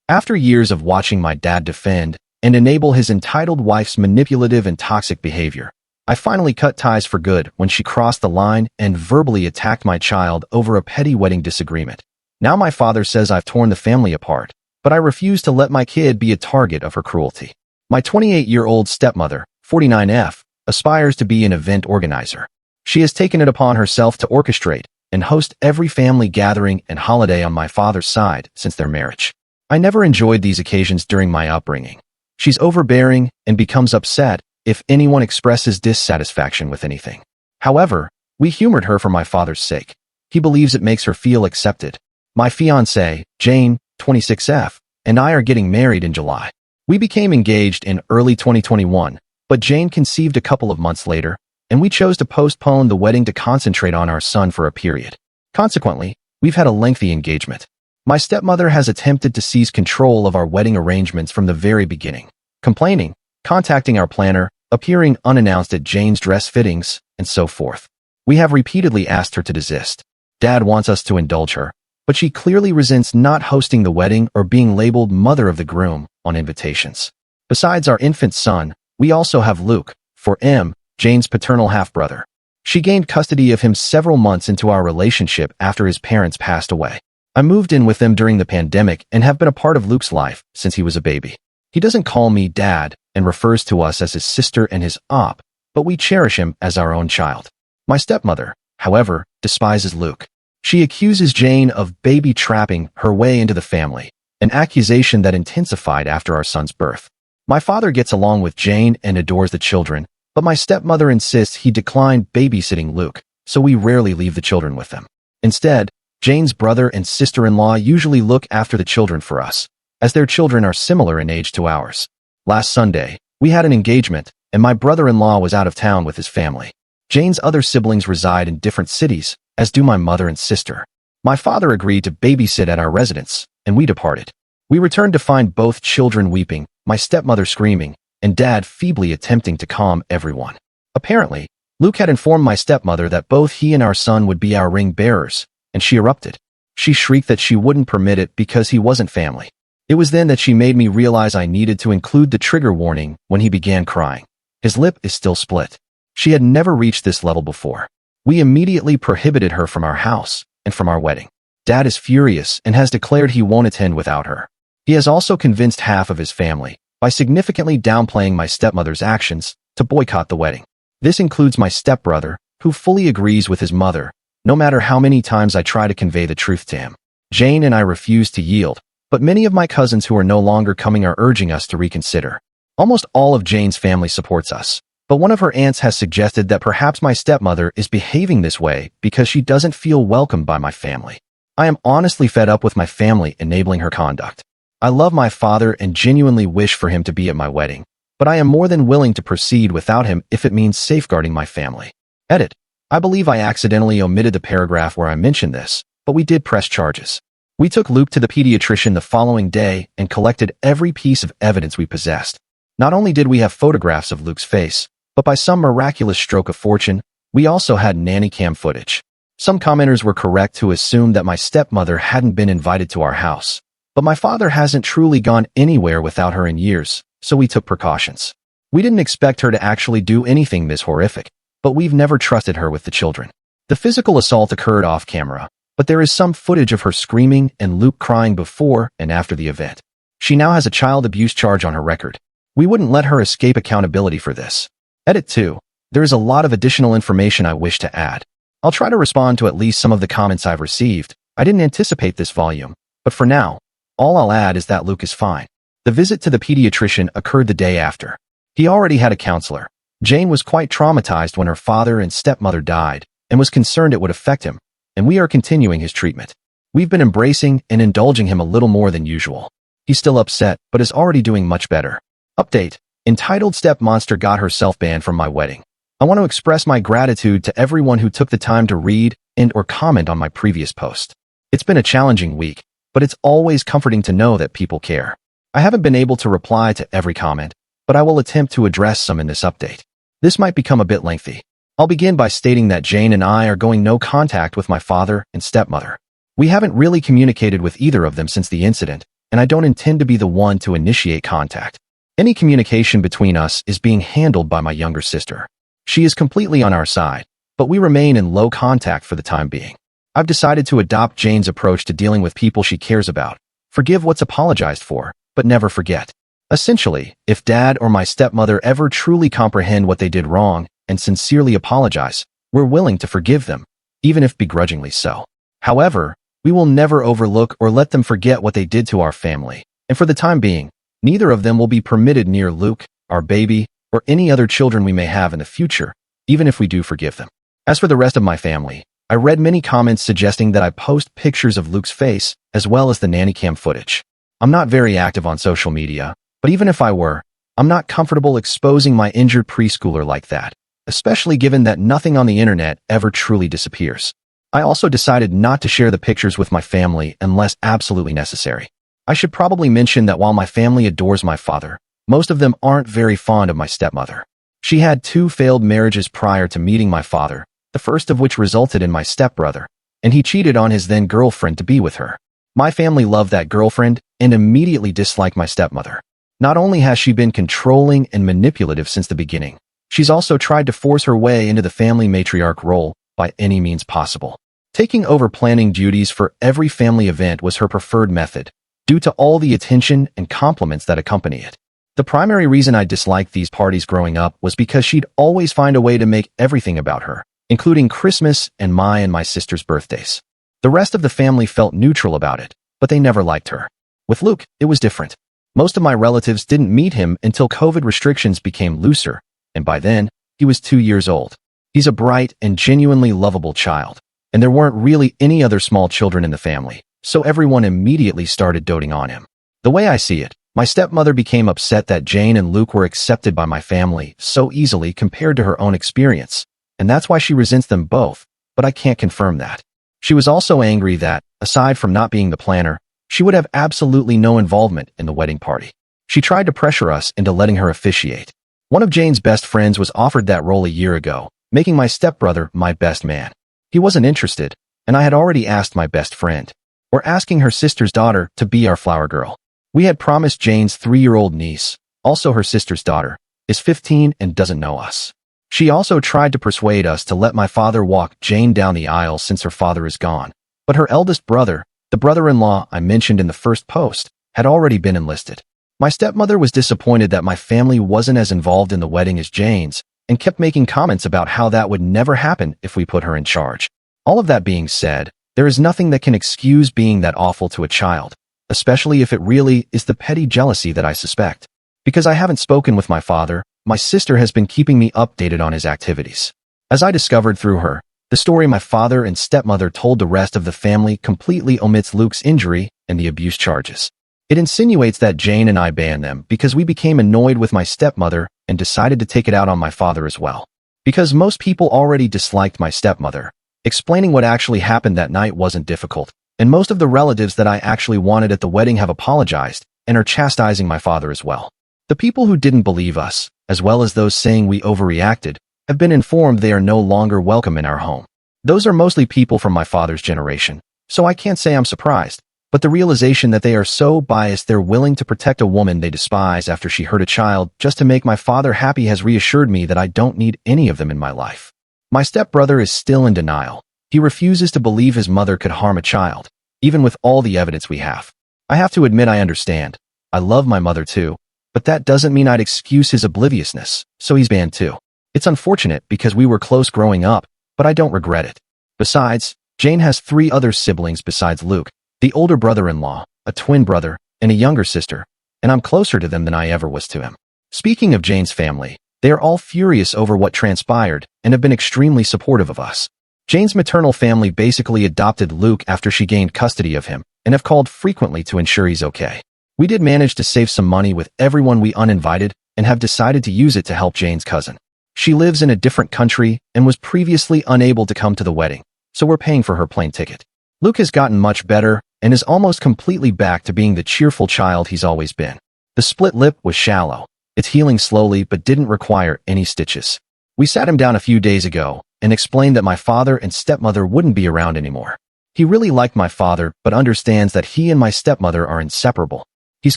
After years of watching my dad defend and enable his entitled wife's manipulative and toxic behavior, I finally cut ties for good when she crossed the line and verbally attacked my child over a petty wedding disagreement. Now my father says I've torn the family apart, but I refuse to let my kid be a target of her cruelty. My 28-year-old stepmother, 49F, aspires to be an event organizer. She has taken it upon herself to orchestrate and host every family gathering and holiday on my father's side since their marriage. I never enjoyed these occasions during my upbringing. She's overbearing and becomes upset if anyone expresses dissatisfaction with anything. However, we humored her for my father's sake. He believes it makes her feel accepted. My fiancée, Jane, 26F, and I are getting married in July. We became engaged in early 2021, but Jane conceived a couple of months later, and we chose to postpone the wedding to concentrate on our son for a period. Consequently, we've had a lengthy engagement. My stepmother has attempted to seize control of our wedding arrangements from the very beginning, complaining, contacting our planner, appearing unannounced at Jane's dress fittings, and so forth. We have repeatedly asked her to desist. Dad wants us to indulge her, but she clearly resents not hosting the wedding or being labeled mother of the groom on invitations. Besides our infant son, we also have Luke, for M, Jane's paternal half-brother. She gained custody of him several months into our relationship after his parents passed away. I moved in with them during the pandemic and have been a part of Luke's life since he was a baby. He doesn't call me dad and refers to us as his sister and his op, but we cherish him as our own child. My stepmother, however, despises Luke. She accuses Jane of baby trapping her way into the family, an accusation that intensified after our son's birth. My father gets along with Jane and adores the children, but my stepmother insists he declined babysitting Luke, so we rarely leave the children with them. Instead, Jane's brother and sister-in-law usually look after the children for us, as their children are similar in age to ours. Last Sunday, we had an engagement, and my brother-in-law was out of town with his family. Jane's other siblings reside in different cities, as do my mother and sister. My father agreed to babysit at our residence, and we departed. We returned to find both children weeping, my stepmother screaming, and Dad feebly attempting to calm everyone. Apparently, Luke had informed my stepmother that both he and our son would be our ring bearers, and she erupted. She shrieked that she wouldn't permit it because he wasn't family. It was then that she made me realize I needed to include the trigger warning when he began crying. His lip is still split. She had never reached this level before. We immediately prohibited her from our house and from our wedding. Dad is furious and has declared he won't attend without her. He has also convinced half of his family, by significantly downplaying my stepmother's actions, to boycott the wedding. This includes my stepbrother, who fully agrees with his mother, no matter how many times I try to convey the truth to him. Jane and I refuse to yield, but many of my cousins who are no longer coming are urging us to reconsider. Almost all of Jane's family supports us, but one of her aunts has suggested that perhaps my stepmother is behaving this way because she doesn't feel welcomed by my family. I am honestly fed up with my family enabling her conduct. I love my father and genuinely wish for him to be at my wedding, but I am more than willing to proceed without him if it means safeguarding my family. Edit. I believe I accidentally omitted the paragraph where I mentioned this, but we did press charges. We took Luke to the pediatrician the following day and collected every piece of evidence we possessed. Not only did we have photographs of Luke's face, but by some miraculous stroke of fortune, we also had nanny cam footage. Some commenters were correct to assume that my stepmother hadn't been invited to our house, but my father hasn't truly gone anywhere without her in years, so we took precautions. We didn't expect her to actually do anything this horrific, but we've never trusted her with the children. The physical assault occurred off camera, but there is some footage of her screaming and Luke crying before and after the event. She now has a child abuse charge on her record. We wouldn't let her escape accountability for this. Edit 2. There is a lot of additional information I wish to add. I'll try to respond to at least some of the comments I've received. I didn't anticipate this volume, but for now, all I'll add is that Luke is fine. The visit to the pediatrician occurred the day after. He already had a counselor. Jane was quite traumatized when her father and stepmother died and was concerned it would affect him, and we are continuing his treatment. We've been embracing and indulging him a little more than usual. He's still upset, but is already doing much better. Update. Entitled Step Monster got herself banned from my wedding. I want to express my gratitude to everyone who took the time to read and/or comment on my previous post. It's been a challenging week, but it's always comforting to know that people care. I haven't been able to reply to every comment, but I will attempt to address some in this update. This might become a bit lengthy. I'll begin by stating that Jane and I are going no contact with my father and stepmother. We haven't really communicated with either of them since the incident, and and I don't intend to be the one to initiate contact. Any communication between us is being handled by my younger sister. She is completely on our side, but we remain in low contact for the time being. I've decided to adopt Jane's approach to dealing with people she cares about. Forgive what's apologized for, but never forget. Essentially, if Dad or my stepmother ever truly comprehend what they did wrong and sincerely apologize, we're willing to forgive them, even if begrudgingly so. However, we will never overlook or let them forget what they did to our family, and for the time being, neither of them will be permitted near Luke, our baby, or any other children we may have in the future, even if we do forgive them. As for the rest of my family, I read many comments suggesting that I post pictures of Luke's face, as well as the nanny cam footage. I'm not very active on social media, but even if I were, I'm not comfortable exposing my injured preschooler like that, especially given that nothing on the internet ever truly disappears. I also decided not to share the pictures with my family unless absolutely necessary. I should probably mention that while my family adores my father, most of them aren't very fond of my stepmother. She had 2 failed marriages prior to meeting my father, the first of which resulted in my stepbrother, and he cheated on his then-girlfriend to be with her. My family loved that girlfriend and immediately disliked my stepmother. Not only has she been controlling and manipulative since the beginning, she's also tried to force her way into the family matriarch role by any means possible. Taking over planning duties for every family event was her preferred method, due to all the attention and compliments that accompany it. The primary reason I disliked these parties growing up was because she'd always find a way to make everything about her, including Christmas and my sister's birthdays. The rest of the family felt neutral about it, but they never liked her. With Luke, it was different. Most of my relatives didn't meet him until COVID restrictions became looser, and by then, he was 2 years old. He's a bright and genuinely lovable child, and there weren't really any other small children in the family, so everyone immediately started doting on him. The way I see it, my stepmother became upset that Jane and Luke were accepted by my family so easily compared to her own experience, and that's why she resents them both, but I can't confirm that. She was also angry that, aside from not being the planner, she would have absolutely no involvement in the wedding party. She tried to pressure us into letting her officiate. One of Jane's best friends was offered that role a year ago, making my stepbrother my best man. He wasn't interested, and I had already asked my best friend. We're asking her sister's daughter to be our flower girl. We had promised Jane's 3-year-old niece, also her sister's daughter, is 15 and doesn't know us. She also tried to persuade us to let my father walk Jane down the aisle since her father is gone, but her eldest brother, the brother-in-law I mentioned in the first post, had already been enlisted. My stepmother was disappointed that my family wasn't as involved in the wedding as Jane's, and kept making comments about how that would never happen if we put her in charge. All of that being said, there is nothing that can excuse being that awful to a child, especially if it really is the petty jealousy that I suspect. Because I haven't spoken with my father, my sister has been keeping me updated on his activities. As I discovered through her, the story my father and stepmother told the rest of the family completely omits Luke's injury and the abuse charges. It insinuates that Jane and I banned them because we became annoyed with my stepmother and decided to take it out on my father as well. Because most people already disliked my stepmother, explaining what actually happened that night wasn't difficult, and most of the relatives that I actually wanted at the wedding have apologized and are chastising my father as well. The people who didn't believe us, as well as those saying we overreacted, have been informed they are no longer welcome in our home. Those are mostly people from my father's generation, so I can't say I'm surprised, but the realization that they are so biased they're willing to protect a woman they despise after she hurt a child just to make my father happy has reassured me that I don't need any of them in my life. My stepbrother is still in denial. He refuses to believe his mother could harm a child, even with all the evidence we have. I have to admit I understand. I love my mother too, but that doesn't mean I'd excuse his obliviousness, so he's banned too. It's unfortunate because we were close growing up, but I don't regret it. Besides, Jane has 3 other siblings besides Luke, the older brother-in-law, a twin brother, and a younger sister, and I'm closer to them than I ever was to him. Speaking of Jane's family, they are all furious over what transpired and have been extremely supportive of us. Jane's maternal family basically adopted Luke after she gained custody of him and have called frequently to ensure he's okay. We did manage to save some money with everyone we uninvited and have decided to use it to help Jane's cousin. She lives in a different country and was previously unable to come to the wedding, so we're paying for her plane ticket. Luke has gotten much better and is almost completely back to being the cheerful child he's always been. The split lip was shallow. It's healing slowly but didn't require any stitches. We sat him down a few days ago and explained that my father and stepmother wouldn't be around anymore. He really liked my father, but understands that he and my stepmother are inseparable. He's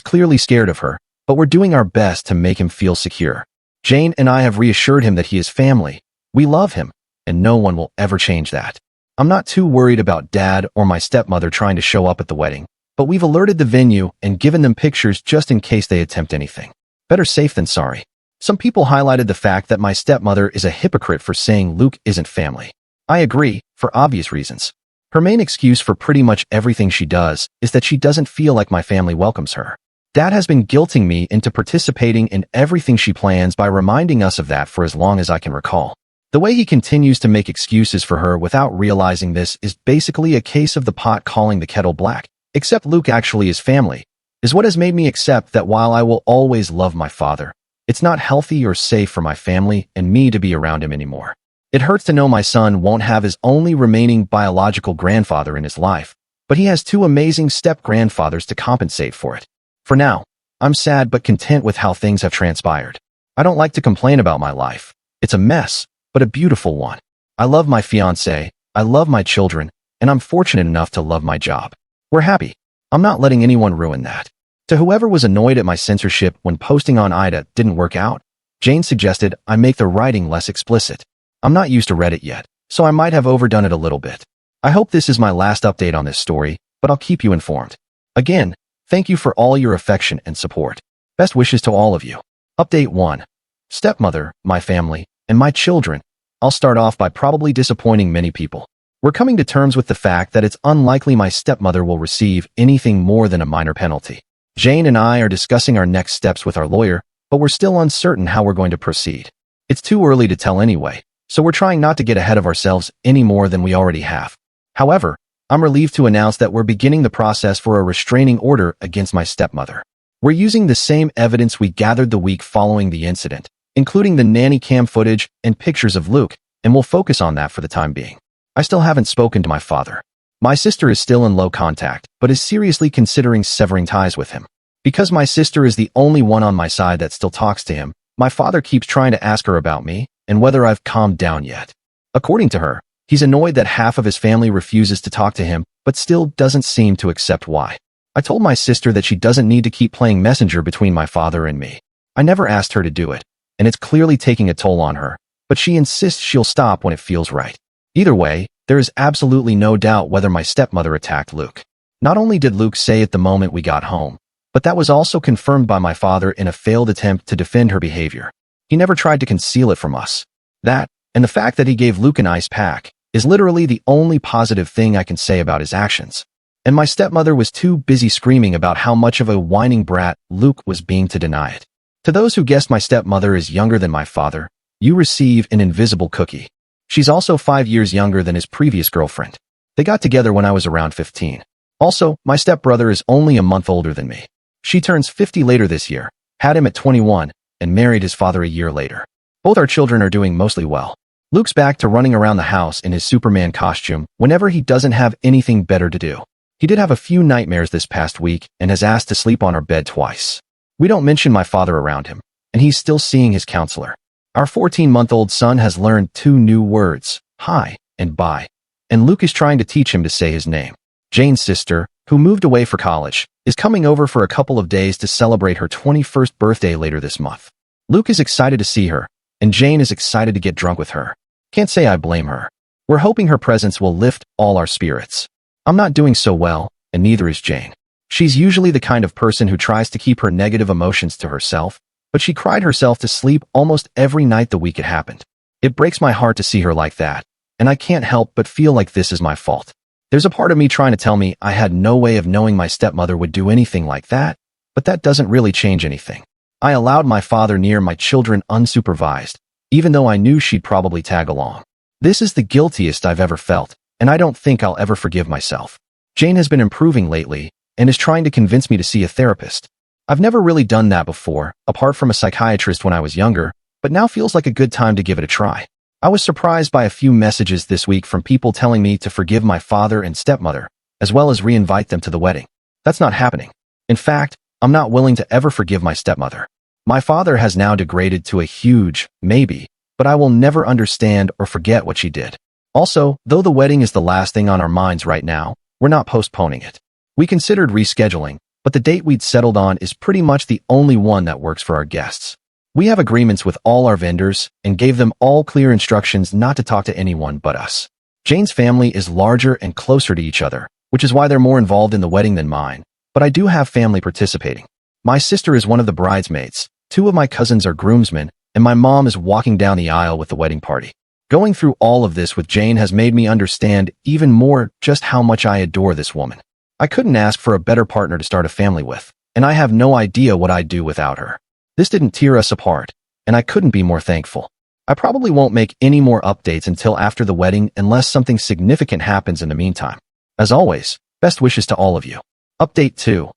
clearly scared of her, but we're doing our best to make him feel secure. Jane and I have reassured him that he is family. We love him, and no one will ever change that. I'm not too worried about Dad or my stepmother trying to show up at the wedding, but we've alerted the venue and given them pictures just in case they attempt anything. Better safe than sorry. Some people highlighted the fact that my stepmother is a hypocrite for saying Luke isn't family. I agree, for obvious reasons. Her main excuse for pretty much everything she does is that she doesn't feel like my family welcomes her. Dad has been guilting me into participating in everything she plans by reminding us of that for as long as I can recall. The way he continues to make excuses for her without realizing this is basically a case of the pot calling the kettle black. Except Luke actually is family, is what has made me accept that while I will always love my father, it's not healthy or safe for my family and me to be around him anymore. It hurts to know my son won't have his only remaining biological grandfather in his life, but he has two amazing step-grandfathers to compensate for it. For now, I'm sad but content with how things have transpired. I don't like to complain about my life. It's a mess, but a beautiful one. I love my fiancé, I love my children, and I'm fortunate enough to love my job. We're happy. I'm not letting anyone ruin that. To whoever was annoyed at my censorship when posting on AmITheA didn't work out, Jane suggested I make the writing less explicit. I'm not used to Reddit yet, so I might have overdone it a little bit. I hope this is my last update on this story, but I'll keep you informed. Again, thank you for all your affection and support. Best wishes to all of you. Update 1. Stepmother, my family, and my children. I'll start off by probably disappointing many people. We're coming to terms with the fact that it's unlikely my stepmother will receive anything more than a minor penalty. Jane and I are discussing our next steps with our lawyer, but we're still uncertain how we're going to proceed. It's too early to tell anyway, so we're trying not to get ahead of ourselves any more than we already have. However, I'm relieved to announce that we're beginning the process for a restraining order against my stepmother. We're using the same evidence we gathered the week following the incident, including the nanny cam footage and pictures of Luke, and we'll focus on that for the time being. I still haven't spoken to my father. My sister is still in low contact, but is seriously considering severing ties with him. Because my sister is the only one on my side that still talks to him, my father keeps trying to ask her about me and whether I've calmed down yet. According to her, he's annoyed that half of his family refuses to talk to him, but still doesn't seem to accept why. I told my sister that she doesn't need to keep playing messenger between my father and me. I never asked her to do it, and it's clearly taking a toll on her, but she insists she'll stop when it feels right. Either way, there is absolutely no doubt whether my stepmother attacked Luke. Not only did Luke say it the moment we got home, but that was also confirmed by my father in a failed attempt to defend her behavior. He never tried to conceal it from us. That, and the fact that he gave Luke an ice pack, is literally the only positive thing I can say about his actions. And my stepmother was too busy screaming about how much of a whining brat Luke was being to deny it. To those who guessed my stepmother is younger than my father, you receive an invisible cookie. She's also 5 years younger than his previous girlfriend. They got together when I was around 15. Also, my stepbrother is only a month older than me. She turns 50 later this year, had him at 21, and married his father a year later. Both our children are doing mostly well. Luke's back to running around the house in his Superman costume whenever he doesn't have anything better to do. He did have a few nightmares this past week and has asked to sleep on our bed twice. We don't mention my father around him, and he's still seeing his counselor. Our 14-month-old son has learned 2 new words, hi and bye, and Luke is trying to teach him to say his name. Jane's sister, who moved away for college, is coming over for a couple of days to celebrate her 21st birthday later this month. Luke is excited to see her, and Jane is excited to get drunk with her. Can't say I blame her. We're hoping her presence will lift all our spirits. I'm not doing so well, and neither is Jane. She's usually the kind of person who tries to keep her negative emotions to herself, but she cried herself to sleep almost every night the week it happened. It breaks my heart to see her like that, and I can't help but feel like this is my fault. There's a part of me trying to tell me I had no way of knowing my stepmother would do anything like that, but that doesn't really change anything. I allowed my father near my children unsupervised, even though I knew she'd probably tag along. This is the guiltiest I've ever felt, and I don't think I'll ever forgive myself. Jane has been improving lately and is trying to convince me to see a therapist. I've never really done that before, apart from a psychiatrist when I was younger, but now feels like a good time to give it a try. I was surprised by a few messages this week from people telling me to forgive my father and stepmother, as well as re-invite them to the wedding. That's not happening. In fact, I'm not willing to ever forgive my stepmother. My father has now degraded to a huge maybe, but I will never understand or forget what she did. Also, though the wedding is the last thing on our minds right now, we're not postponing it. We considered rescheduling, but the date we'd settled on is pretty much the only one that works for our guests. We have agreements with all our vendors and gave them all clear instructions not to talk to anyone but us. Jane's family is larger and closer to each other, which is why they're more involved in the wedding than mine, but I do have family participating. My sister is one of the bridesmaids, 2 of my cousins are groomsmen, and my mom is walking down the aisle with the wedding party. Going through all of this with Jane has made me understand even more just how much I adore this woman. I couldn't ask for a better partner to start a family with, and I have no idea what I'd do without her. This didn't tear us apart, and I couldn't be more thankful. I probably won't make any more updates until after the wedding unless something significant happens in the meantime. As always, best wishes to all of you. Update 2.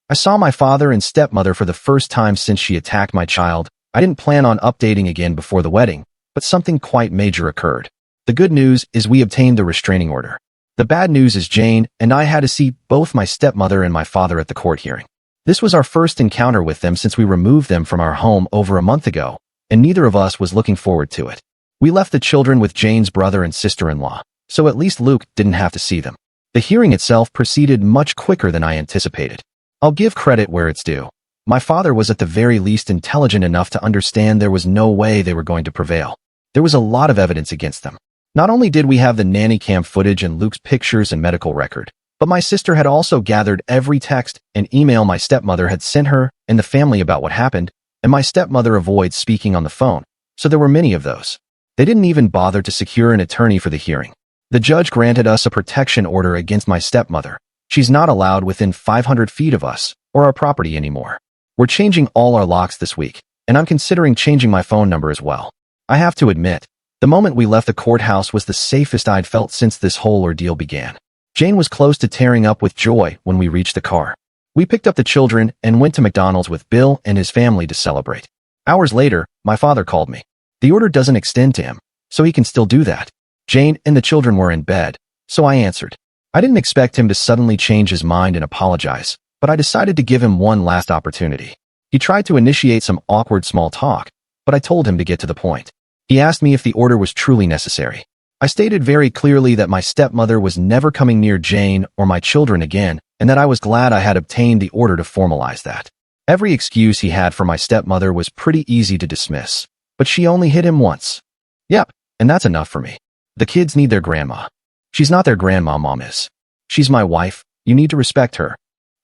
I saw my father and stepmother for the first time since she attacked my child. I didn't plan on updating again before the wedding, but something quite major occurred. The good news is we obtained the restraining order. The bad news is Jane and I had to see both my stepmother and my father at the court hearing. This was our first encounter with them since we removed them from our home over a month ago, and neither of us was looking forward to it. We left the children with Jane's brother and sister-in-law, so at least Luke didn't have to see them. The hearing itself proceeded much quicker than I anticipated. I'll give credit where it's due. My father was at the very least intelligent enough to understand there was no way they were going to prevail. There was a lot of evidence against them. Not only did we have the nanny cam footage and Luke's pictures and medical record, but my sister had also gathered every text and email my stepmother had sent her and the family about what happened, and my stepmother avoids speaking on the phone, so there were many of those. They didn't even bother to secure an attorney for the hearing. The judge granted us a protection order against my stepmother. She's not allowed within 500 feet of us or our property anymore. We're changing all our locks this week, and I'm considering changing my phone number as well. I have to admit, the moment we left the courthouse was the safest I'd felt since this whole ordeal began. Jane was close to tearing up with joy when we reached the car. We picked up the children and went to McDonald's with Bill and his family to celebrate. Hours later, my father called me. The order doesn't extend to him, so he can still do that. Jane and the children were in bed, so I answered. I didn't expect him to suddenly change his mind and apologize, but I decided to give him one last opportunity. He tried to initiate some awkward small talk, but I told him to get to the point. He asked me if the order was truly necessary. I stated very clearly that my stepmother was never coming near Jane or my children again, and that I was glad I had obtained the order to formalize that. Every excuse he had for my stepmother was pretty easy to dismiss, but she only hit him once. Yep, and that's enough for me. The kids need their grandma. She's not their grandma, Mom is. She's my wife. You need to respect her.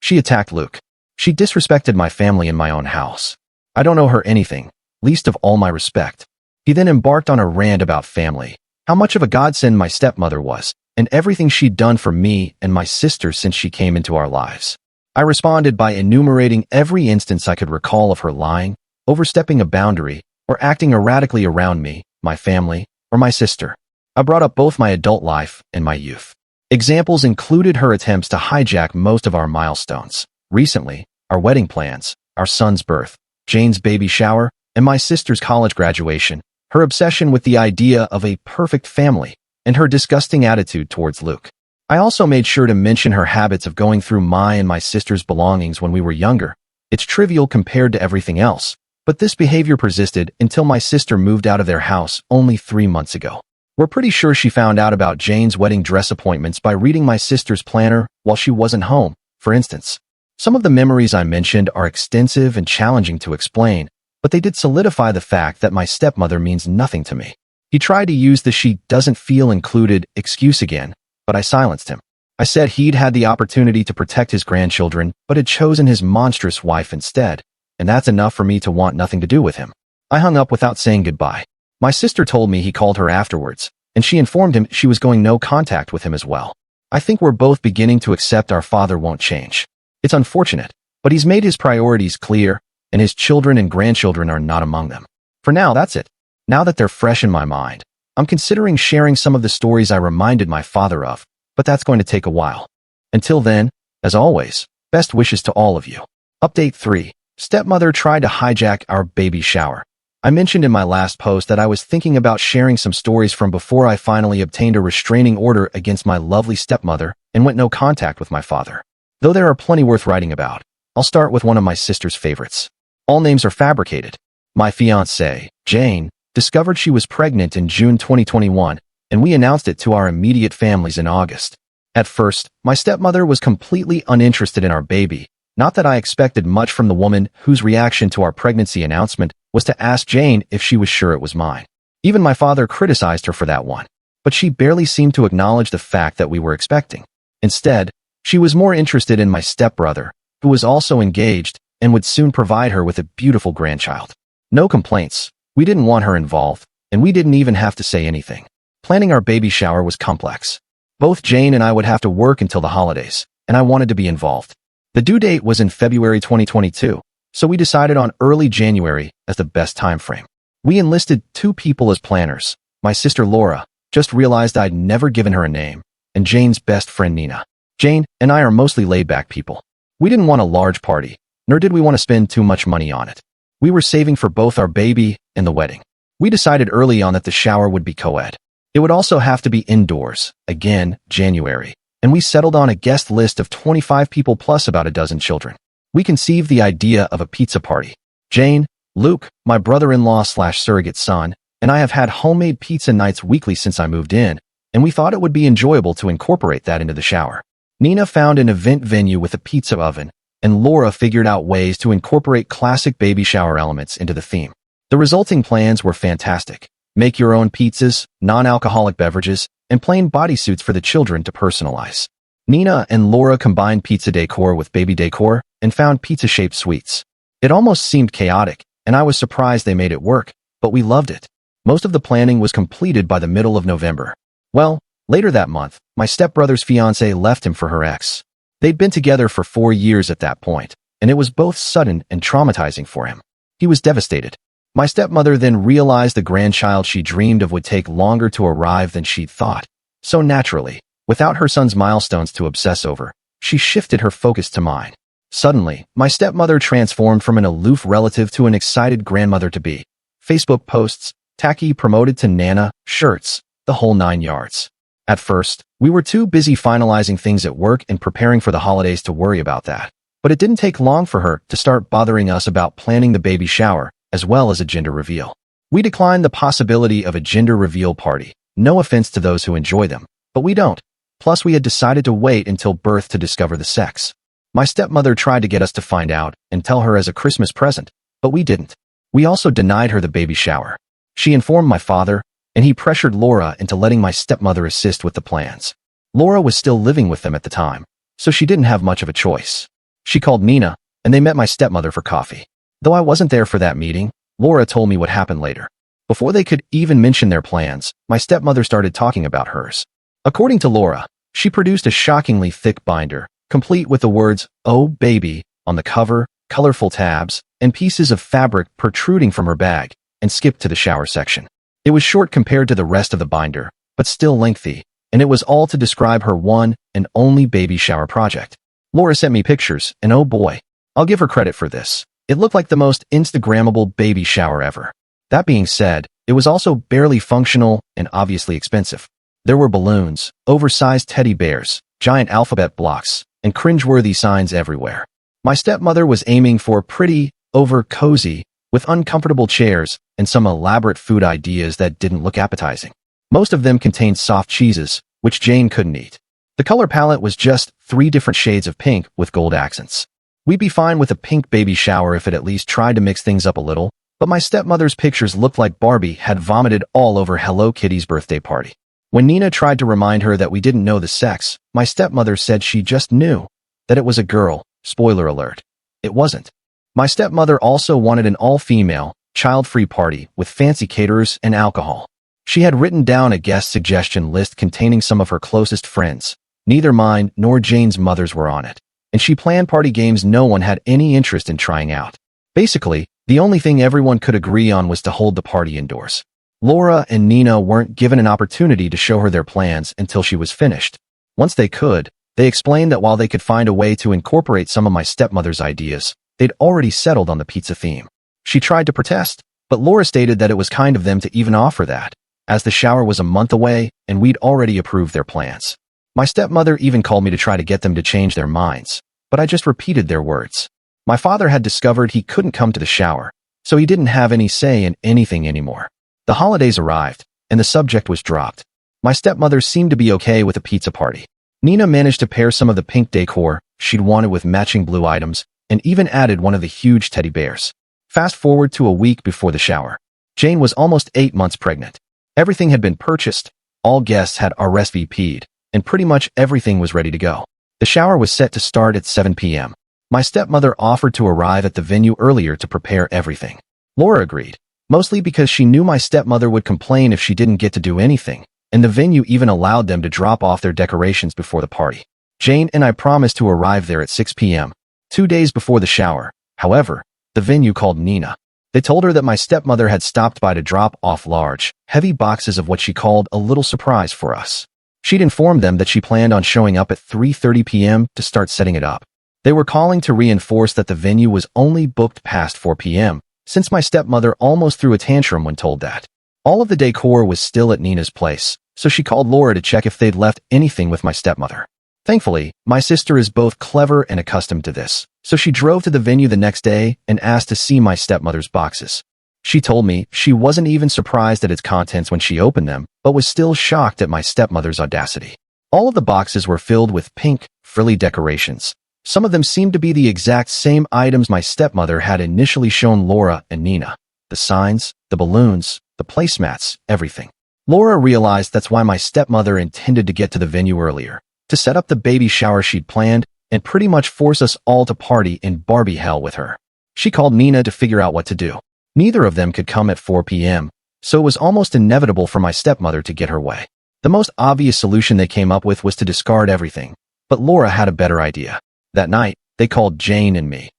She attacked Luke. She disrespected my family in my own house. I don't owe her anything, least of all my respect. He then embarked on a rant about family, how much of a godsend my stepmother was, and everything she'd done for me and my sister since she came into our lives. I responded by enumerating every instance I could recall of her lying, overstepping a boundary, or acting erratically around me, my family, or my sister. I brought up both my adult life and my youth. Examples included her attempts to hijack most of our milestones. Recently, our wedding plans, our son's birth, Jane's baby shower, and my sister's college graduation, her obsession with the idea of a perfect family, and her disgusting attitude towards Luke. I also made sure to mention her habits of going through my and my sister's belongings when we were younger. It's trivial compared to everything else, but this behavior persisted until my sister moved out of their house only 3 months ago. We're pretty sure she found out about Jane's wedding dress appointments by reading my sister's planner while she wasn't home, for instance. Some of the memories I mentioned are extensive and challenging to explain, but they did solidify the fact that my stepmother means nothing to me. He tried to use the "she doesn't feel included" excuse again, but I silenced him. I said he'd had the opportunity to protect his grandchildren, but had chosen his monstrous wife instead, and that's enough for me to want nothing to do with him. I hung up without saying goodbye. My sister told me he called her afterwards, and she informed him she was going no contact with him as well. I think we're both beginning to accept our father won't change. It's unfortunate, but he's made his priorities clear, and his children and grandchildren are not among them. For now, that's it. Now that they're fresh in my mind, I'm considering sharing some of the stories I reminded my father of, but that's going to take a while. Until then, as always, best wishes to all of you. Update 3. Stepmother tried to hijack our baby shower. I mentioned in my last post that I was thinking about sharing some stories from before I finally obtained a restraining order against my lovely stepmother and went no contact with my father. Though there are plenty worth writing about, I'll start with one of my sister's favorites. All names are fabricated. My fiancée, Jane, discovered she was pregnant in June 2021 and we announced it to our immediate families in August. At first, my stepmother was completely uninterested in our baby. Not that I expected much from the woman whose reaction to our pregnancy announcement was to ask Jane if she was sure it was mine. Even my father criticized her for that one. But she barely seemed to acknowledge the fact that we were expecting. Instead, she was more interested in my stepbrother, who was also engaged and would soon provide her with a beautiful grandchild. No complaints. We didn't want her involved, and we didn't even have to say anything. Planning our baby shower was complex. Both Jane and I would have to work until the holidays, and I wanted to be involved. The due date was in February 2022, so we decided on early January as the best time frame. We enlisted 2 people as planners. My sister Laura, just realized I'd never given her a name, and Jane's best friend Nina. Jane and I are mostly laid-back people. We didn't want a large party, nor did we want to spend too much money on it. We were saving for both our baby and the wedding. We decided early on that the shower would be co-ed. It would also have to be indoors, again, January, and we settled on a guest list of 25 people plus about a dozen children. We conceived the idea of a pizza party. Jane, Luke, my brother-in-law/surrogate son, and I have had homemade pizza nights weekly since I moved in, and we thought it would be enjoyable to incorporate that into the shower. Nina found an event venue with a pizza oven, and Laura figured out ways to incorporate classic baby shower elements into the theme. The resulting plans were fantastic. Make your own pizzas, non-alcoholic beverages, and plain bodysuits for the children to personalize. Nina and Laura combined pizza decor with baby decor and found pizza-shaped sweets. It almost seemed chaotic, and I was surprised they made it work, but we loved it. Most of the planning was completed by the middle of November. Well, later that month, my stepbrother's fiancée left him for her ex. They'd been together for 4 years at that point, and it was both sudden and traumatizing for him. He was devastated. My stepmother then realized the grandchild she dreamed of would take longer to arrive than she'd thought. So naturally, without her son's milestones to obsess over, she shifted her focus to mine. Suddenly, my stepmother transformed from an aloof relative to an excited grandmother-to-be. Facebook posts, tacky promoted to Nana, shirts, the whole 9 yards. At first, we were too busy finalizing things at work and preparing for the holidays to worry about that. But it didn't take long for her to start bothering us about planning the baby shower, as well as a gender reveal. We declined the possibility of a gender reveal party. No offense to those who enjoy them, but we don't. Plus, we had decided to wait until birth to discover the sex. My stepmother tried to get us to find out and tell her as a Christmas present, but we didn't. We also denied her the baby shower. She informed my father, and he pressured Laura into letting my stepmother assist with the plans. Laura was still living with them at the time, so she didn't have much of a choice. She called Nina, and they met my stepmother for coffee. Though I wasn't there for that meeting, Laura told me what happened later. Before they could even mention their plans, my stepmother started talking about hers. According to Laura, she produced a shockingly thick binder, complete with the words, "Oh, baby," on the cover, colorful tabs, and pieces of fabric protruding from her bag, and skipped to the shower section. It was short compared to the rest of the binder, but still lengthy, and it was all to describe her one and only baby shower project. Laura sent me pictures, and oh boy, I'll give her credit for this. It looked like the most Instagrammable baby shower ever. That being said, it was also barely functional and obviously expensive. There were balloons, oversized teddy bears, giant alphabet blocks, and cringeworthy signs everywhere. My stepmother was aiming for pretty, over-cozy, with uncomfortable chairs and some elaborate food ideas that didn't look appetizing. Most of them contained soft cheeses, which Jane couldn't eat. The color palette was just 3 different shades of pink with gold accents. We'd be fine with a pink baby shower if it at least tried to mix things up a little, but my stepmother's pictures looked like Barbie had vomited all over Hello Kitty's birthday party. When Nina tried to remind her that we didn't know the sex, my stepmother said she just knew that it was a girl. Spoiler alert. It wasn't. My stepmother also wanted an all-female, child-free party with fancy caterers and alcohol. She had written down a guest suggestion list containing some of her closest friends. Neither mine nor Jane's mothers were on it, and she planned party games no one had any interest in trying out. Basically, the only thing everyone could agree on was to hold the party indoors. Laura and Nina weren't given an opportunity to show her their plans until she was finished. Once they could, they explained that while they could find a way to incorporate some of my stepmother's ideas, they'd already settled on the pizza theme. She tried to protest, but Laura stated that it was kind of them to even offer that, as the shower was a month away and we'd already approved their plans. My stepmother even called me to try to get them to change their minds, but I just repeated their words. My father had discovered he couldn't come to the shower, so he didn't have any say in anything anymore. The holidays arrived, and the subject was dropped. My stepmother seemed to be okay with a pizza party. Nina managed to pair some of the pink decor she'd wanted with matching blue items and even added one of the huge teddy bears. Fast forward to a week before the shower. Jane was almost 8 months pregnant. Everything had been purchased, all guests had RSVP'd, and pretty much everything was ready to go. The shower was set to start at 7 p.m. My stepmother offered to arrive at the venue earlier to prepare everything. Laura agreed, mostly because she knew my stepmother would complain if she didn't get to do anything, and the venue even allowed them to drop off their decorations before the party. Jane and I promised to arrive there at 6 p.m., 2 days before the shower. However, the venue called Nina. They told her that my stepmother had stopped by to drop off large, heavy boxes of what she called a little surprise for us. She'd informed them that she planned on showing up at 3:30 p.m. to start setting it up. They were calling to reinforce that the venue was only booked past 4 p.m., since my stepmother almost threw a tantrum when told that. All of the decor was still at Nina's place, so she called Laura to check if they'd left anything with my stepmother. Thankfully, my sister is both clever and accustomed to this, so she drove to the venue the next day and asked to see my stepmother's boxes. She told me she wasn't even surprised at its contents when she opened them, but was still shocked at my stepmother's audacity. All of the boxes were filled with pink, frilly decorations. Some of them seemed to be the exact same items my stepmother had initially shown Laura and Nina. The signs, the balloons, the placemats, everything. Laura realized that's why my stepmother intended to get to the venue earlier, to set up the baby shower she'd planned and pretty much force us all to party in Barbie hell with her. She called Nina to figure out what to do. Neither of them could come at 4 p.m., so it was almost inevitable for my stepmother to get her way. The most obvious solution they came up with was to discard everything, but Laura had a better idea. That night, they called Jane and me.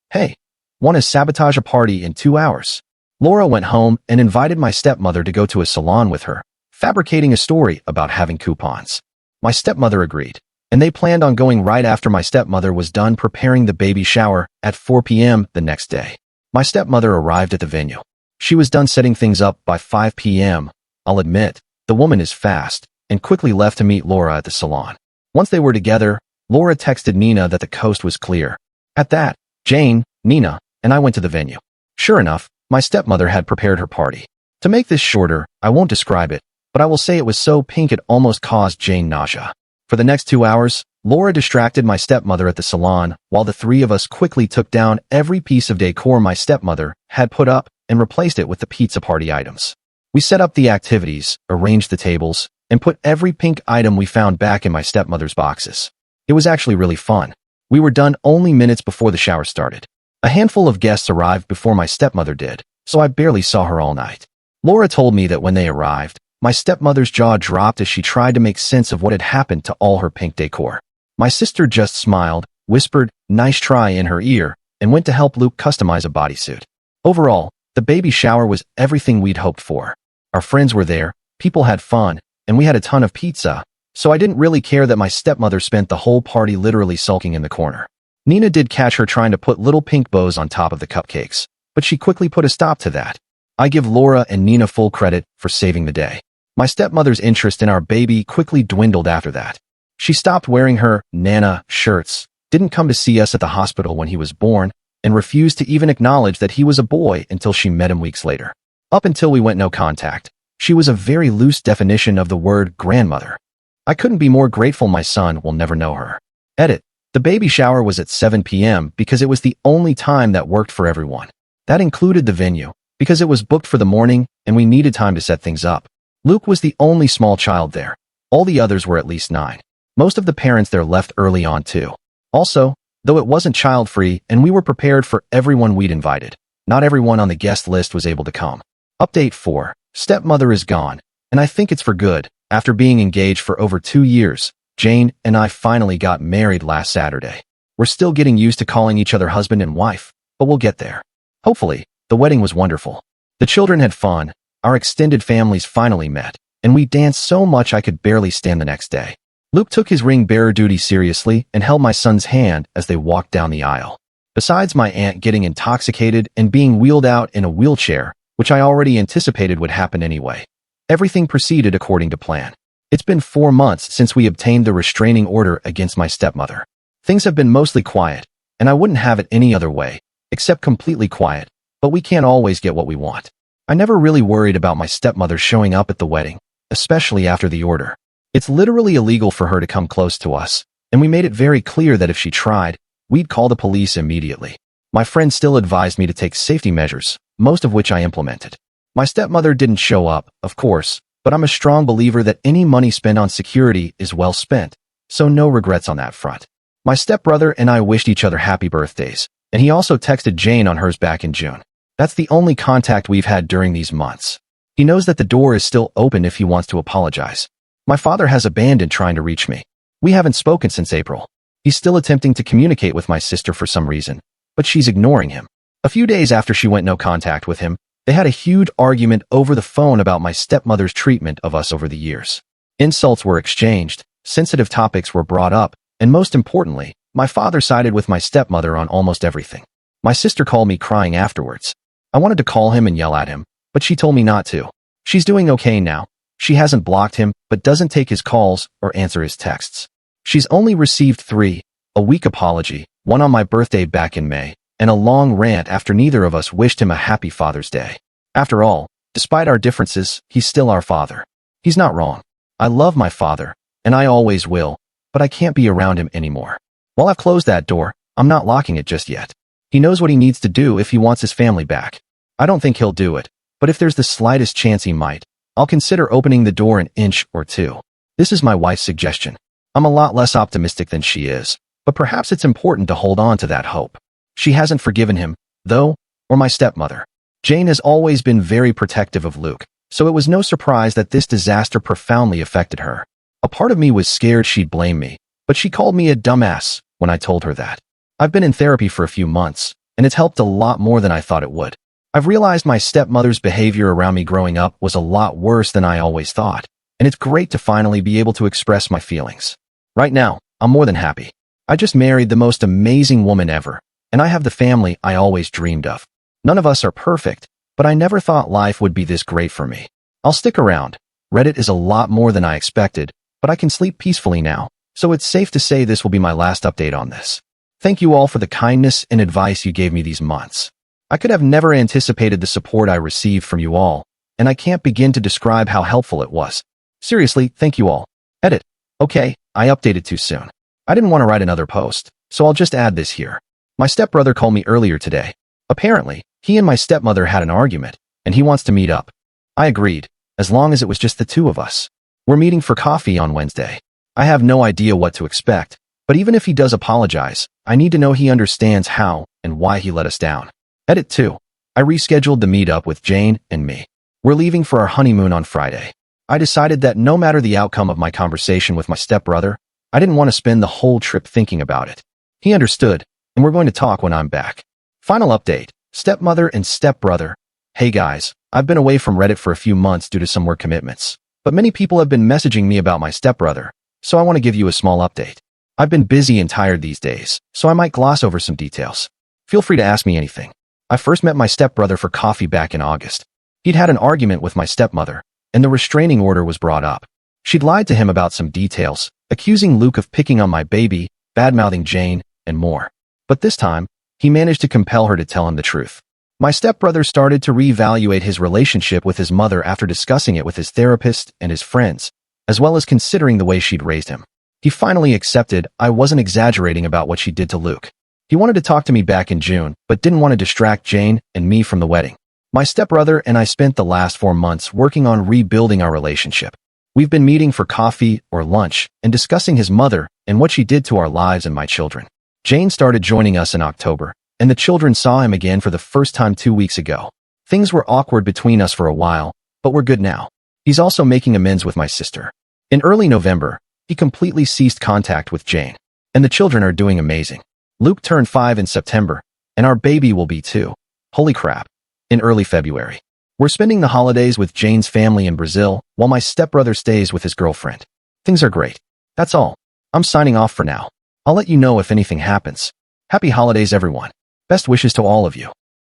"Hey, want to sabotage a party in 2 hours?" Laura went home and invited my stepmother to go to a salon with her, fabricating a story about having coupons. My stepmother agreed, and they planned on going right after my stepmother was done preparing the baby shower at 4 p.m. the next day. My stepmother arrived at the venue. She was done setting things up by 5 p.m. I'll admit, the woman is fast, and quickly left to meet Laura at the salon. Once they were together, Laura texted Nina that the coast was clear. At that, Jane, Nina, and I went to the venue. Sure enough, my stepmother had prepared her party. To make this shorter, I won't describe it, but I will say it was so pink it almost caused Jane nausea. For the next 2 hours, Laura distracted my stepmother at the salon while the three of us quickly took down every piece of decor my stepmother had put up and replaced it with the pizza party items. We set up the activities, arranged the tables, and put every pink item we found back in my stepmother's boxes. It was actually really fun. We were done only minutes before the shower started. A handful of guests arrived before my stepmother did, so I barely saw her all night. Laura told me that when they arrived, my stepmother's jaw dropped as she tried to make sense of what had happened to all her pink decor. My sister just smiled, whispered, "Nice try" in her ear, and went to help Luke customize a bodysuit. Overall, the baby shower was everything we'd hoped for. Our friends were there, people had fun, and we had a ton of pizza, so I didn't really care that my stepmother spent the whole party literally sulking in the corner. Nina did catch her trying to put little pink bows on top of the cupcakes, but she quickly put a stop to that. I give Laura and Nina full credit for saving the day. My stepmother's interest in our baby quickly dwindled after that. She stopped wearing her Nana shirts, didn't come to see us at the hospital when he was born, and refused to even acknowledge that he was a boy until she met him weeks later. Up until we went no contact, she was a very loose definition of the word grandmother. I couldn't be more grateful my son will never know her. Edit. The baby shower was at 7 p.m. because it was the only time that worked for everyone. That included the venue, because it was booked for the morning and we needed time to set things up. Luke was the only small child there. All the others were at least 9. Most of the parents there left early on too. Also, though it wasn't child-free and we were prepared for everyone we'd invited, not everyone on the guest list was able to come. Update 4. Stepmother is gone, and I think it's for good. After being engaged for over 2 years, Jane and I finally got married last Saturday. We're still getting used to calling each other husband and wife, but we'll get there. Hopefully, the wedding was wonderful. The children had fun, our extended families finally met, and we danced so much I could barely stand the next day. Luke took his ring bearer duty seriously and held my son's hand as they walked down the aisle. Besides my aunt getting intoxicated and being wheeled out in a wheelchair, which I already anticipated would happen anyway, everything proceeded according to plan. It's been 4 months since we obtained the restraining order against my stepmother. Things have been mostly quiet, and I wouldn't have it any other way, except completely quiet, but we can't always get what we want. I never really worried about my stepmother showing up at the wedding, especially after the order. It's literally illegal for her to come close to us, and we made it very clear that if she tried, we'd call the police immediately. My friend still advised me to take safety measures, most of which I implemented. My stepmother didn't show up, of course, but I'm a strong believer that any money spent on security is well spent, so no regrets on that front. My stepbrother and I wished each other happy birthdays, and he also texted Jane on hers back in June. That's the only contact we've had during these months. He knows that the door is still open if he wants to apologize. My father has abandoned trying to reach me. We haven't spoken since April. He's still attempting to communicate with my sister for some reason, but she's ignoring him. A few days after she went no contact with him, they had a huge argument over the phone about my stepmother's treatment of us over the years. Insults were exchanged, sensitive topics were brought up, and most importantly, my father sided with my stepmother on almost everything. My sister called me crying afterwards. I wanted to call him and yell at him, but she told me not to. She's doing okay now. She hasn't blocked him, but doesn't take his calls or answer his texts. She's only received 3, a weak apology, one on my birthday back in May, and a long rant after neither of us wished him a happy Father's Day. After all, despite our differences, he's still our father. He's not wrong. I love my father, and I always will, but I can't be around him anymore. While I've closed that door, I'm not locking it just yet. He knows what he needs to do if he wants his family back. I don't think he'll do it, but if there's the slightest chance he might, I'll consider opening the door an inch or two. This is my wife's suggestion. I'm a lot less optimistic than she is, but perhaps it's important to hold on to that hope. She hasn't forgiven him, though, or my stepmother. Jane has always been very protective of Luke, so it was no surprise that this disaster profoundly affected her. A part of me was scared she'd blame me, but she called me a dumbass when I told her that. I've been in therapy for a few months, and it's helped a lot more than I thought it would. I've realized my stepmother's behavior around me growing up was a lot worse than I always thought, and it's great to finally be able to express my feelings. Right now, I'm more than happy. I just married the most amazing woman ever, and I have the family I always dreamed of. None of us are perfect, but I never thought life would be this great for me. I'll stick around. Reddit is a lot more than I expected, but I can sleep peacefully now, so it's safe to say this will be my last update on this. Thank you all for the kindness and advice you gave me these months. I could have never anticipated the support I received from you all, and I can't begin to describe how helpful it was. Seriously, thank you all. Edit. Okay, I updated too soon. I didn't want to write another post, so I'll just add this here. My stepbrother called me earlier today. Apparently, he and my stepmother had an argument, and he wants to meet up. I agreed, as long as it was just the two of us. We're meeting for coffee on Wednesday. I have no idea what to expect, but even if he does apologize, I need to know he understands how and why he let us down. Edit 2. I rescheduled the meetup with Jane and me. We're leaving for our honeymoon on Friday. I decided that no matter the outcome of my conversation with my stepbrother, I didn't want to spend the whole trip thinking about it. He understood, and we're going to talk when I'm back. Final update. Stepmother and stepbrother. Hey guys, I've been away from Reddit for a few months due to some work commitments, but many people have been messaging me about my stepbrother, so I want to give you a small update. I've been busy and tired these days, so I might gloss over some details. Feel free to ask me anything. I first met my stepbrother for coffee back in August. He'd had an argument with my stepmother, and the restraining order was brought up. She'd lied to him about some details, accusing Luke of picking on my baby, bad-mouthing Jane, and more. But this time, he managed to compel her to tell him the truth. My stepbrother started to reevaluate his relationship with his mother after discussing it with his therapist and his friends, as well as considering the way she'd raised him. He finally accepted I wasn't exaggerating about what she did to Luke. He wanted to talk to me back in June, but didn't want to distract Jane and me from the wedding. My stepbrother and I spent the last 4 months working on rebuilding our relationship. We've been meeting for coffee or lunch and discussing his mother and what she did to our lives and my children. Jane started joining us in October, and the children saw him again for the first time 2 weeks ago. Things were awkward between us for a while, but we're good now. He's also making amends with my sister. In early November, he completely ceased contact with Jane, and the children are doing amazing. Luke turned 5 in September, and our baby will be 2. Holy crap. In early February. We're spending the holidays with Jane's family in Brazil, while my stepbrother stays with his girlfriend. Things are great. That's all. I'm signing off for now. I'll let you know if anything happens. Happy holidays, everyone. Best wishes to all of you.